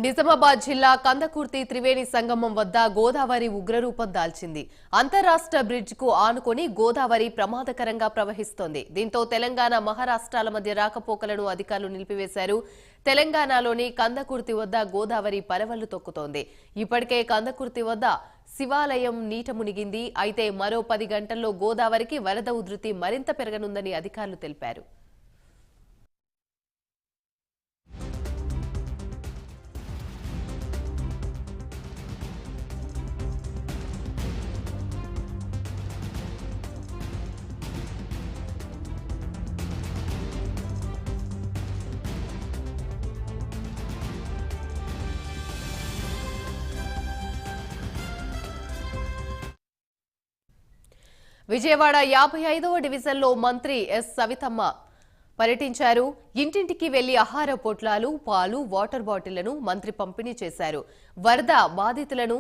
నిజామాబాద్ జిల్లా కందకుర్తి త్రివేణి సంగమం వద్ద గోదావరి ఉగ్రరూపం దాల్చింది. అంతర్రాష్ట్ర బ్రిడ్జ్కు ఆనుకొని గోదావరి ప్రమాదకరంగా ప్రవహిస్తోంది. దీంతో తెలంగాణ మహారాష్ట్రాల మధ్య రాకపోకలను అధికారులు నిలిపివేశారు. తెలంగాణలోని కందకుర్తి వద్ద గోదావరి పరవళ్లు తొక్కుతోంది. ఇప్పటికే కందకుర్తి వద్ద శివాలయం నీట మునిగింది. అయితే మరో 10 గంటల్లో గోదావరికి వరద ఉధృతి మరింత పెరగనుందని అధికారులు తెలిపారు. విజయవాడ 55వ డివిజన్లో మంత్రి ఎస్ సవితమ్మ పర్యటించారు. ఇంటింటికి వెళ్లి ఆహార పొట్లాలు, పాలు, వాటర్ బాటిళ్లను మంత్రి పంపిణీ చేశారు. వరద బాధితులను